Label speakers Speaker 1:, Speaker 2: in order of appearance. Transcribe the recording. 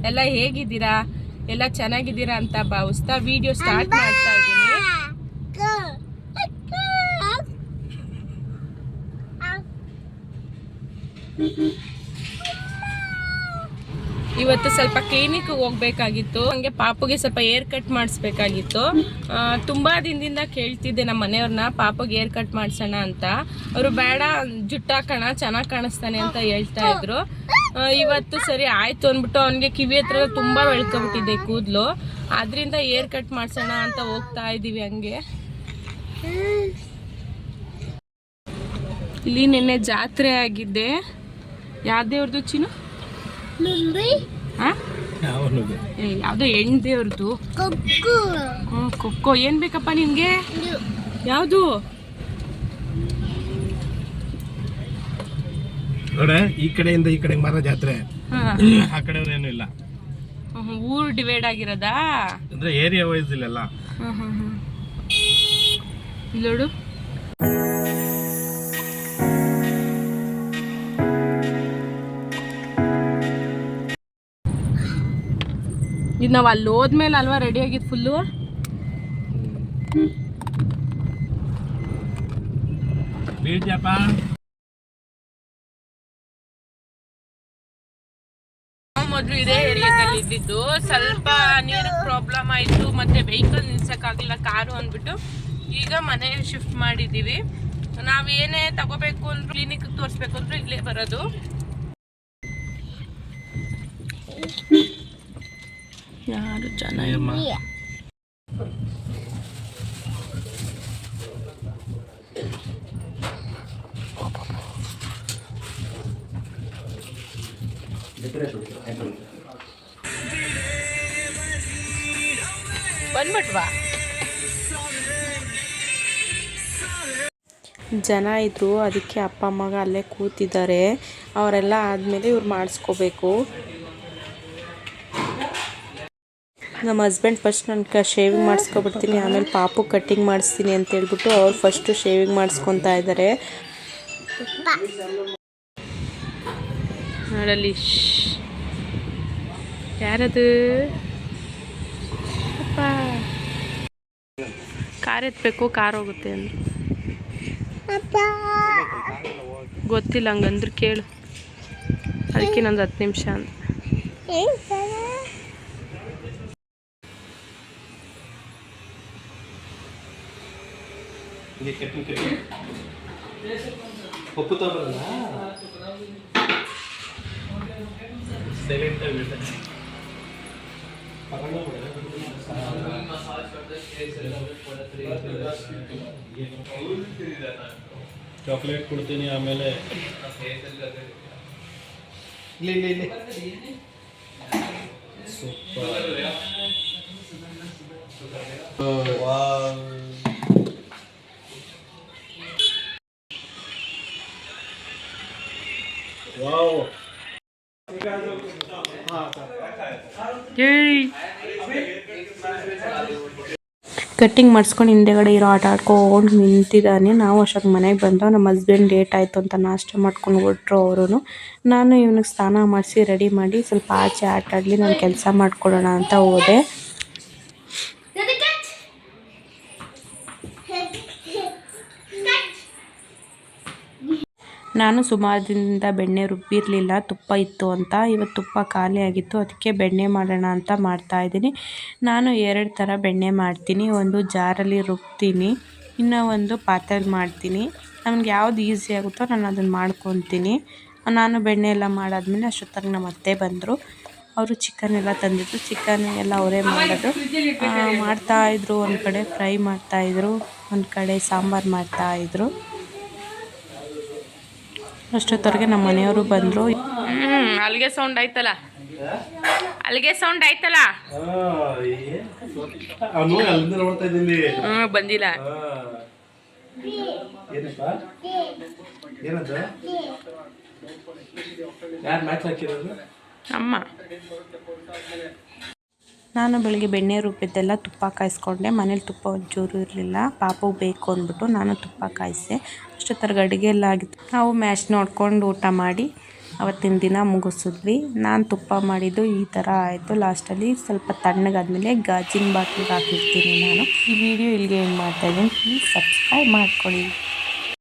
Speaker 1: ಎಲ್ಲ ಹೇಗಿದ್ದೀರಾ? ಎಲ್ಲ ಚೆನ್ನಾಗಿದ್ದೀರಾ ಅಂತ ಭಾವಿಸ್ತಾ ವಿಡಿಯೋ ಸ್ಟಾರ್ಟ್ ಮಾಡ್ತಾ ಇದ್ದೀನಿ. ಇವತ್ತು ಸ್ವಲ್ಪ ಕ್ಲಿನಿಕ್ ಹೋಗ್ಬೇಕಾಗಿತ್ತು, ಹಂಗೆ ಪಾಪುಗೆ ಸ್ವಲ್ಪ ಏರ್ ಕಟ್ ಮಾಡಿಸ್ಬೇಕಾಗಿತ್ತು. ತುಂಬಾ ದಿನದಿಂದ ಕೇಳ್ತಿದ್ದೆ ನಮ್ಮ ಮನೆಯವ್ರನ್ನ ಪಾಪುಗೆ ಏರ್ ಕಟ್ ಮಾಡ್ಸೋಣ ಅಂತ. ಅವರು ಬೇಡ, ಜುಟ್ಟು ಹಾಕೋಣ, ಚೆನ್ನಾಗಿ ಕಾಣಿಸ್ತಾನೆ ಅಂತ ಹೇಳ್ತಾ ಇದ್ರು. ಇವತ್ತು ಸರಿ ಆಯ್ತು ಅಂದ್ಬಿಟ್ಟು ಅವನಿಗೆ ಕಿವಿ ಹತ್ರ ತುಂಬಾ ಬೆಳ್ಕೊಬಿಟ್ಟಿದೆ ಕೂದಲು, ಆದ್ರಿಂದ ಏರ್ ಕಟ್ ಮಾಡ್ಸೋಣ ಅಂತ ಹೋಗ್ತಾ ಇದೀವಿ. ಹಂಗೆ ಇಲ್ಲಿ ನಿನ್ನೆ ಜಾತ್ರೆ ಆಗಿದ್ದೆ. ಯಾವ ದೇವ್ರದ್ದು ಚಿನ್ನು? ಯಾವ್ದೋ ಹೆಣ್ ದೇವ್ರದ್ದು. ಕೊಕ್ಕೋ. ಏನ್ ಬೇಕಪ್ಪ ನಿನ್ಗೆ? ಯಾವ್ದು?
Speaker 2: ಈ ಕಡೆಯಿಂದ ಈ ಕಡೆ ಮರ ಜಾತ್ರೆ, ಆ ಕಡೆ ಏನು ಇಲ್ಲ.
Speaker 1: ಊರು ಡಿವೈಡ್ ಆಗಿರೋದಾ?
Speaker 2: ಅಂದ್ರೆ ಏರಿಯಾ ವೈಸ್ ಇಲ್ಲ.
Speaker 1: ಇಲ್ಲೋಡು, ಇದು ನಾವು ಅಲ್ಲಿ ಹೋದ್ಮೇಲೆ ಅಲ್ವಾ ರೆಡಿ ಆಗಿದ್ದು ಫುಲ್ಲು. ಮೊದಲು ಇದೇ ಏರಿಯಾದಲ್ಲಿ ಇದ್ದಿದ್ದು, ಸ್ವಲ್ಪ ನೀರು ಪ್ರಾಬ್ಲಮ್ ಆಯಿತು, ಮತ್ತೆ ವೆಹಿಕಲ್ ನಿಲ್ಸಕ್ಕಾಗಲಿಲ್ಲ ಕಾರು ಅಂದ್ಬಿಟ್ಟು ಈಗ ಮನೆ ಶಿಫ್ಟ್ ಮಾಡಿದ್ದೀವಿ. ನಾವೇನೇ ತಗೋಬೇಕು ಅಂದ್ರೂ, ಕ್ಲಿನಿಕ್ ತೋರಿಸ್ಬೇಕು ಅಂದ್ರೂ ಇಲ್ಲೇ ಬರೋದು. ಯಾರು ಜನ ಬಂದ್ಬಿಟ್ವಾ? ಜನ ಇದ್ರು, ಅದಕ್ಕೆ ಅಪ್ಪ ಅಮ್ಮಗ ಅಲ್ಲೇ ಕೂತಿದ್ದಾರೆ. ಅವರೆಲ್ಲ ಆದಮೇಲೆ ಇವ್ರು ಮಾಡಿಸ್ಕೋಬೇಕು. ನಮ್ಮ ಹಸ್ಬೆಂಡ್ ಫಸ್ಟ್ ನಾನು ಶೇವಿಂಗ್ ಮಾಡಿಸ್ಕೊಬಿಡ್ತೀನಿ, ಆಮೇಲೆ ಪಾಪು ಕಟ್ಟಿಂಗ್ ಮಾಡಿಸ್ತೀನಿ ಅಂತ ಹೇಳ್ಬಿಟ್ಟು ಅವ್ರು ಫಸ್ಟು ಶೇವಿಂಗ್ ಮಾಡಿಸ್ಕೊತಾ ಇದ್ದಾರೆ. ನೋಡಲ್ಲಿ ಯಾರದು? ಅಪ್ಪ ಕಾರ್ ಎತ್ತಬೇಕು, ಕಾರ್ ಹೋಗುತ್ತೆ ಅಂದ್ರೆ ಗೊತ್ತಿಲ್ಲ, ಹಂಗಂದ್ರೆ ಕೇಳು. ಅದಕ್ಕೆ ನಂದು 10 ನಿಮಿಷ ಅಂತ.
Speaker 2: ಚಾಕ್ಲೇಟ್ ಕೊಡ್ತೀನಿ ಆಮೇಲೆ.
Speaker 1: ಕಟ್ಟಿಂಗ್ ಮಾಡಿಸ್ಕೊಂಡು ಹಿಂದೆಗಡೆ ಇರೋ ಆಟ ಆಡ್ಕೊಂಡು ನಿಂತಿದ್ದಾನೆ. ನಾವು ಅಷ್ಟೊಂದು ಮನೆಗೆ ಬಂದೋ. ನಮ್ಮ ಹಸ್ಬೆಂಡ್ ಲೇಟ್ ಆಯಿತು ಅಂತ ನಾಷ್ಟ ಮಾಡ್ಕೊಂಡು ಹೊರಟ್ರು ಅವರು. ನಾನು ಇವನಿಗೆ ಸ್ನಾನ ಮಾಡಿಸಿ ರೆಡಿ ಮಾಡಿ ಸ್ವಲ್ಪ ಆಚೆ ಆಟ ಆಡಲಿ, ನಾನು ಕೆಲಸ ಮಾಡ್ಕೊಳ್ಳೋಣ ಅಂತ ಹೋದೆ. ನಾನು ಸುಮಾರು ದಿನದಿಂದ ಬೆಣ್ಣೆ ರುಬ್ಬಿರಲಿಲ್ಲ, ತುಪ್ಪ ಇತ್ತು ಅಂತ. ಇವತ್ತು ತುಪ್ಪ ಖಾಲಿ ಆಗಿತ್ತು, ಅದಕ್ಕೆ ಬೆಣ್ಣೆ ಮಾಡೋಣ ಅಂತ ಮಾಡ್ತಾಯಿದ್ದೀನಿ. ನಾನು 2 ಥರ ಬೆಣ್ಣೆ ಮಾಡ್ತೀನಿ. ಒಂದು ಜಾರಲ್ಲಿ ರುಬ್ತೀನಿ, ಇನ್ನೂ ಒಂದು ಪಾತ್ರೆಯಲ್ಲಿ ಮಾಡ್ತೀನಿ. ನಮ್ಗೆ ಯಾವ್ದು ಈಸಿ ಆಗುತ್ತೋ ನಾನು ಅದನ್ನು ಮಾಡ್ಕೊತೀನಿ. ನಾನು ಬೆಣ್ಣೆ ಎಲ್ಲ ಮಾಡಾದ್ಮೇಲೆ ಅಷ್ಟೊತ್ತಾಗಿ ನಮ್ಮ ಅತ್ತೆ ಬಂದರು. ಅವರು ಚಿಕನ್ ಎಲ್ಲ ತಂದಿದ್ರು, ಚಿಕನ್ ಎಲ್ಲ ಅವರೇ ಮಾಡೋದು. ಮಾಡ್ತಾಯಿದ್ರು, ಒಂದು ಕಡೆ ಫ್ರೈ ಮಾಡ್ತಾಯಿದ್ರು, ಒಂದು ಕಡೆ ಸಾಂಬಾರು ಮಾಡ್ತಾಯಿದ್ರು. ಅಷ್ಟೊತ್ತವರೆಗೆ ನಮ್ಮ ಮನೆಯವರು ಬಂದರು. ಅಲ್ಲಿಗೆ ಸೌಂಡ್ ಆಯ್ತಲ್ಲ, ಅಲ್ಲಿಗೆ ಸೌಂಡ್ ಆಯ್ತಲ್ಲ. ಬಂದಿಲ್ಲ. ಅಮ್ಮ. ನಾನು ಬೆಳಿಗ್ಗೆ ಬೆಣ್ಣೆ ರುಬ್ಬಿದ್ದೆಲ್ಲ ತುಪ್ಪ ಕಾಯಿಸ್ಕೊಂಡೆ. ಮನೇಲಿ ತುಪ್ಪ ಒಂಚೂರು ಇರಲಿಲ್ಲ, ಪಾಪು ಬೇಕು ಅಂದ್ಬಿಟ್ಟು ನಾನು ತುಪ್ಪ ಕಾಯಿಸಿದೆ. ಅಷ್ಟೊತ್ತರ್ಗೆ ಅಡುಗೆ ಎಲ್ಲ ಆಗಿತ್ತು. ನಾವು ಮ್ಯಾಚ್ ನೋಡ್ಕೊಂಡು ಊಟ ಮಾಡಿ ಅವತ್ತಿನ ದಿನ ಮುಗಿಸಿದ್ವಿ. ನಾನು ತುಪ್ಪ ಮಾಡಿದ್ದು ಈ ಥರ ಆಯಿತು. ಲಾಸ್ಟಲ್ಲಿ ಸ್ವಲ್ಪ ತಣ್ಣಗಾದ್ಮೇಲೆ ಗಾಜಿನ ಬಾಟ್ಲಿಗೆ ಹಾಕಿರ್ತೀನಿ ನಾನು. ಈ ವಿಡಿಯೋ ಇಲ್ಲಿಗೆ ಏನು ಮಾಡ್ತಾಯಿದ್ದೀನಿ. ಪ್ಲೀಸ್ ಸಬ್ಸ್ಕ್ರೈಬ್ ಮಾಡ್ಕೊಳ್ಳಿ.